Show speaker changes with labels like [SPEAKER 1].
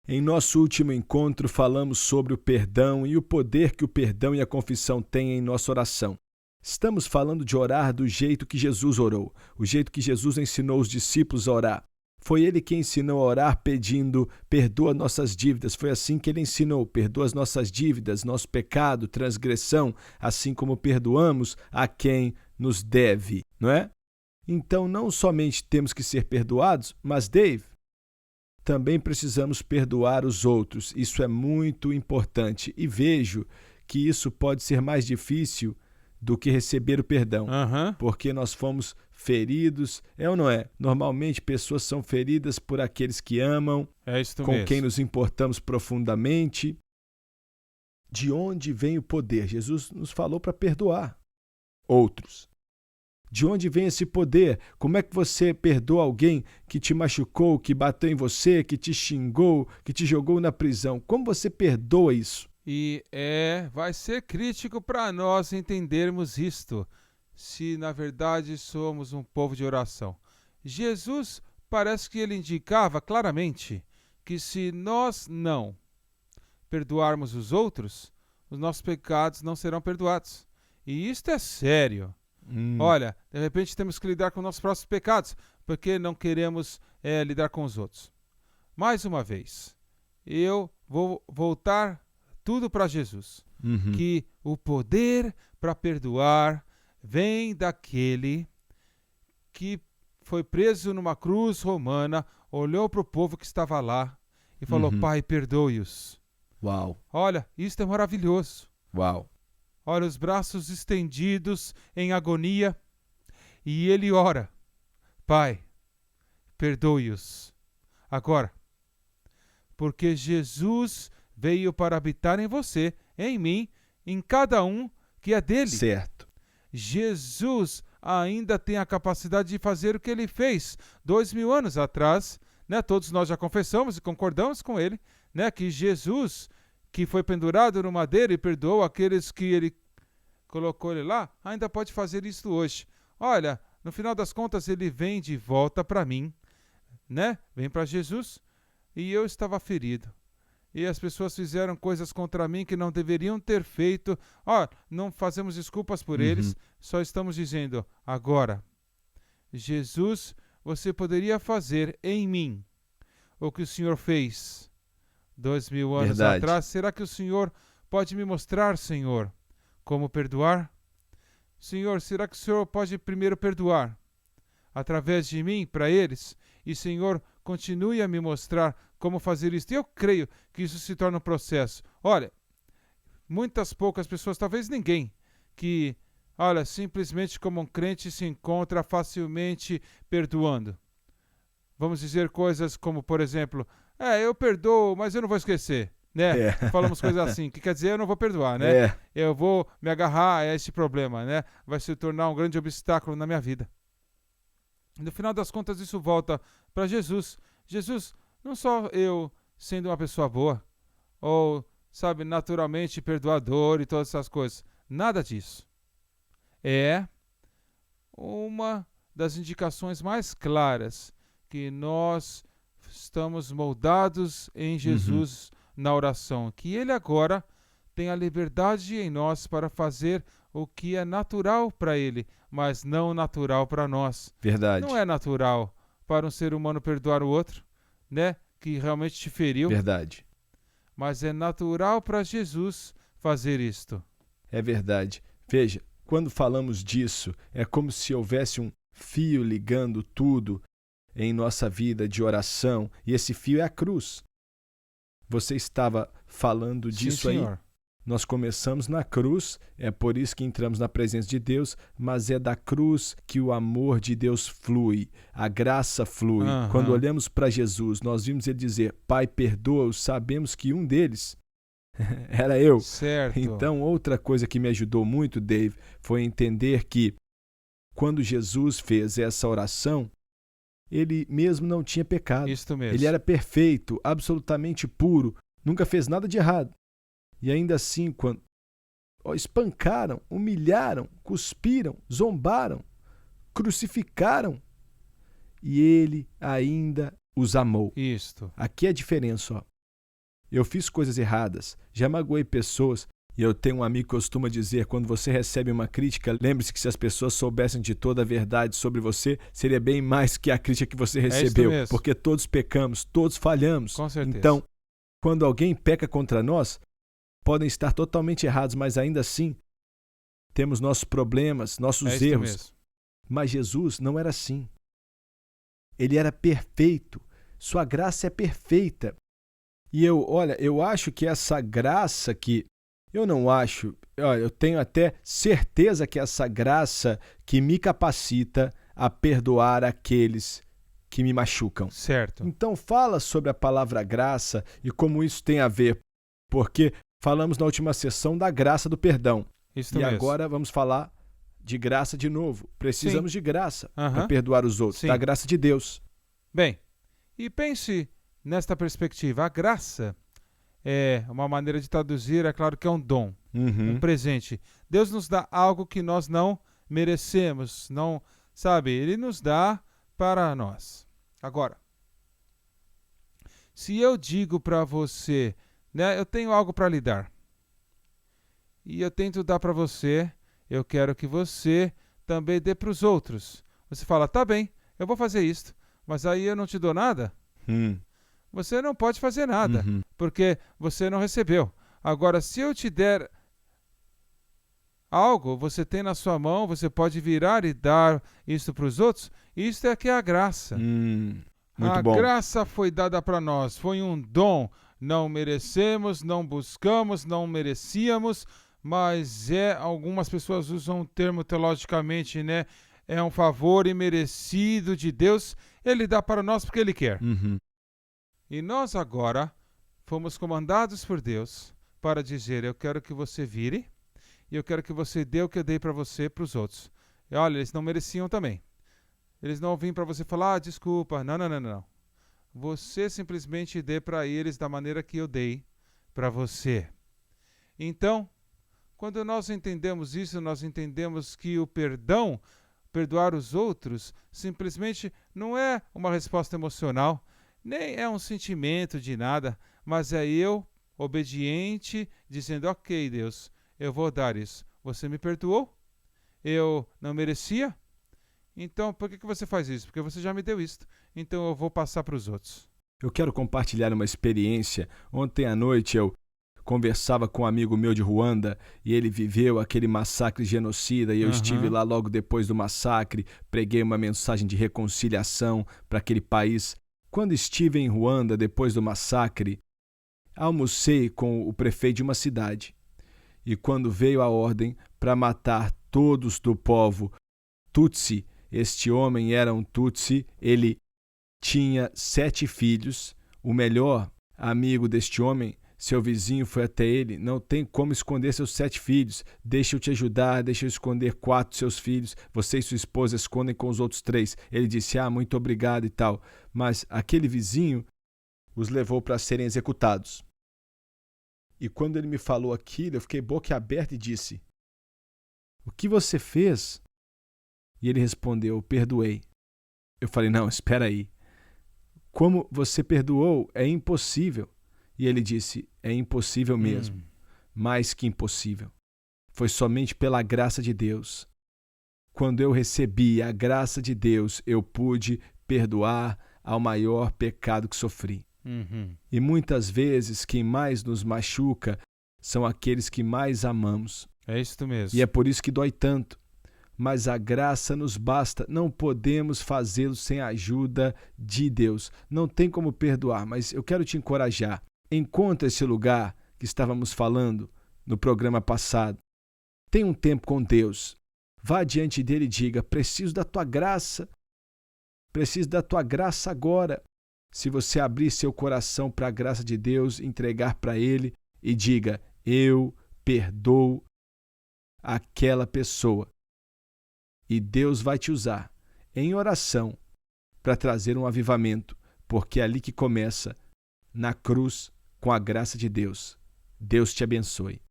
[SPEAKER 1] Em nosso último encontro, falamos sobre o perdão e o poder que o perdão e a confissão têm em nossa oração. Estamos falando de orar do jeito que Jesus orou, o jeito que Jesus ensinou os discípulos a orar. Foi ele que ensinou a orar pedindo, perdoa nossas dívidas. Foi assim que ele ensinou, perdoa as nossas dívidas, nosso pecado, transgressão, assim como perdoamos a quem nos deve, não é? Então, não somente temos que ser perdoados, mas, Dave, também precisamos perdoar os outros. Isso é muito importante. E vejo que isso pode ser mais difícil do que receber o perdão, porque nós fomos feridos, é ou não é? Normalmente, pessoas são feridas por aqueles que amam, com
[SPEAKER 2] mesmo.
[SPEAKER 1] quem nos importamos profundamente. De onde vem o poder? Jesus nos falou para perdoar outros. De onde vem esse poder? Como é que você perdoa alguém que te machucou, que bateu em você, que te xingou, que te jogou na prisão? Como você perdoa isso?
[SPEAKER 2] E vai ser crítico para nós entendermos isto, se na verdade somos um povo de oração. Jesus parece que ele indicava claramente que se nós não perdoarmos os outros, os nossos pecados não serão perdoados. E isto é sério. Olha, de repente temos que lidar com nossos próprios pecados, porque não queremos lidar com os outros. Mais uma vez, eu vou voltar tudo para Jesus. Que o poder para perdoar vem daquele que foi preso numa cruz romana, olhou para o povo que estava lá e falou, Pai, perdoe-os.
[SPEAKER 1] Uau!
[SPEAKER 2] Olha, isso é maravilhoso.
[SPEAKER 1] Uau!
[SPEAKER 2] Olha, os braços estendidos em agonia, e ele ora, Pai, perdoe-os. Agora, porque Jesus veio para habitar em você, em mim, em cada um que é dele.
[SPEAKER 1] Certo.
[SPEAKER 2] Jesus ainda tem a capacidade de fazer o que ele fez 2000 anos atrás, né? Todos nós já confessamos e concordamos com ele, né? Que Jesus, que foi pendurado no madeiro e perdoou aqueles que ele colocou ele lá, ainda pode fazer isso hoje. Olha, no final das contas, ele vem de volta para mim, né? Vem para Jesus, e eu estava ferido. E as pessoas fizeram coisas contra mim que não deveriam ter feito. Não fazemos desculpas por eles, só estamos dizendo, agora, Jesus, você poderia fazer em mim o que o Senhor fez 2000 anos atrás. Será que o Senhor pode me mostrar, Senhor, como perdoar? Senhor, será que o Senhor pode primeiro perdoar através de mim para eles? E, Senhor, continue a me mostrar como fazer isso. E eu creio que isso se torna um processo. Olha, muitas poucas pessoas, talvez ninguém, que, olha, simplesmente como um crente se encontra facilmente perdoando. Vamos dizer coisas como, por exemplo, eu perdoo, mas eu não vou esquecer, né? Falamos coisas assim, que quer dizer eu não vou perdoar, né? Eu vou me agarrar a esse problema, né? Vai se tornar um grande obstáculo na minha vida. No final das contas, isso volta para Jesus. Jesus, não só eu sendo uma pessoa boa, ou, sabe, naturalmente perdoador e todas essas coisas. Nada disso. É uma das indicações mais claras que nós estamos moldados em Jesus na oração, que ele agora tem a liberdade em nós para fazer o que é natural para ele, mas não natural para nós.
[SPEAKER 1] Verdade.
[SPEAKER 2] Não é natural para um ser humano perdoar o outro, né, que realmente te feriu.
[SPEAKER 1] Verdade.
[SPEAKER 2] Mas é natural para Jesus fazer isto.
[SPEAKER 1] É verdade. Veja, quando falamos disso, é como se houvesse um fio ligando tudo em nossa vida de oração, e esse fio é a cruz. Você estava falando disso aí?
[SPEAKER 2] Senhor.
[SPEAKER 1] Nós começamos na cruz, é por isso que entramos na presença de Deus, mas é da cruz que o amor de Deus flui, a graça flui. Quando olhamos para Jesus, nós vimos ele dizer, Pai, perdoa-os, sabemos que um deles era eu.
[SPEAKER 2] Certo.
[SPEAKER 1] Então, outra coisa que me ajudou muito, Dave, foi entender que quando Jesus fez essa oração, ele mesmo não tinha pecado.
[SPEAKER 2] Isto mesmo.
[SPEAKER 1] Ele era perfeito, absolutamente puro, nunca fez nada de errado. E ainda assim, quando espancaram, humilharam, cuspiram, zombaram, crucificaram, e ele ainda os amou.
[SPEAKER 2] Isto.
[SPEAKER 1] Aqui é a diferença, ó. Eu fiz coisas erradas, já magoei pessoas. E eu tenho um amigo que costuma dizer, quando você recebe uma crítica, lembre-se que se as pessoas soubessem de toda a verdade sobre você, seria bem mais que a crítica que você recebeu.
[SPEAKER 2] mesmo.
[SPEAKER 1] Porque todos pecamos, todos falhamos.
[SPEAKER 2] Com certeza.
[SPEAKER 1] Então, quando alguém peca contra nós, podem estar totalmente errados, mas ainda assim, temos nossos problemas, nossos erros.
[SPEAKER 2] Mesmo.
[SPEAKER 1] Mas Jesus não era assim. Ele era perfeito. Sua graça é perfeita. E eu acho que essa graça que... Eu não acho, eu tenho até certeza que essa graça que me capacita a perdoar aqueles que me machucam.
[SPEAKER 2] Certo.
[SPEAKER 1] Então fala sobre a palavra graça e como isso tem a ver, porque falamos na última sessão da graça do perdão.
[SPEAKER 2] Isso
[SPEAKER 1] e
[SPEAKER 2] mesmo.
[SPEAKER 1] agora vamos falar de graça de novo. Precisamos de graça para perdoar os outros, da graça de Deus.
[SPEAKER 2] Bem, e pense nesta perspectiva. A graça é uma maneira de traduzir, é claro que é um dom, um presente. Deus nos dá algo que nós não merecemos, não, sabe? Ele nos dá para nós. Agora, se eu digo para você, né, eu tenho algo para lhe dar, e eu tento dar para você, eu quero que você também dê para os outros. Você fala, tá bem, eu vou fazer isto, mas aí eu não te dou nada. Você não pode fazer nada, porque você não recebeu. Agora, se eu te der algo, você tem na sua mão, você pode virar e dar isso para os outros. Isso é que é a graça.
[SPEAKER 1] Muito bom.
[SPEAKER 2] A graça foi dada para nós, foi um dom. Não merecemos, não buscamos, não merecíamos, mas algumas pessoas usam o termo teologicamente, né? É um favor imerecido de Deus. Ele dá para nós porque Ele quer. E nós agora fomos comandados por Deus para dizer, eu quero que você vire e eu quero que você dê o que eu dei para você para os outros. E olha, eles não mereciam também. Eles não vêm para você falar, desculpa. Não. Você simplesmente dê para eles da maneira que eu dei para você. Então, quando nós entendemos isso, nós entendemos que o perdão, perdoar os outros, simplesmente não é uma resposta emocional, nem é um sentimento de nada, mas é eu, obediente, dizendo, ok, Deus, eu vou dar isso. Você me perdoou? Eu não merecia? Então, por que você faz isso? Porque você já me deu isso. Então, eu vou passar para os outros.
[SPEAKER 1] Eu quero compartilhar uma experiência. Ontem à noite eu conversava com um amigo meu de Ruanda e ele viveu aquele massacre genocida e eu estive lá logo depois do massacre, preguei uma mensagem de reconciliação para aquele país. Quando estive em Ruanda, depois do massacre, almocei com o prefeito de uma cidade. E quando veio a ordem para matar todos do povo Tutsi, este homem era um Tutsi, ele tinha 7 filhos. O melhor amigo deste homem, seu vizinho, foi até ele. Não tem como esconder seus 7 filhos. Deixa eu te ajudar, deixa eu esconder 4 de seus filhos. Você e sua esposa escondem com os outros 3. Ele disse, muito obrigado e tal. Mas aquele vizinho os levou para serem executados. E quando ele me falou aquilo, eu fiquei boca aberta e disse, o que você fez? E ele respondeu, perdoei. Eu falei, não, espera aí. Como você perdoou? É impossível. E ele disse, é impossível mesmo. Mais que impossível. Foi somente pela graça de Deus. Quando eu recebi a graça de Deus, eu pude perdoar ao maior pecado que sofri. E muitas vezes quem mais nos machuca são aqueles que mais amamos.
[SPEAKER 2] É isso mesmo.
[SPEAKER 1] E é por isso que dói tanto. Mas a graça nos basta, não podemos fazê-lo sem a ajuda de Deus. Não tem como perdoar, mas eu quero te encorajar. Encontre esse lugar que estávamos falando no programa passado. Tenha um tempo com Deus. Vá diante dele e diga, preciso da tua graça. Preciso da tua graça agora. Se você abrir seu coração para a graça de Deus, entregar para ele e diga, eu perdoo aquela pessoa. E Deus vai te usar em oração para trazer um avivamento, porque é ali que começa, na cruz, com a graça de Deus. Deus te abençoe.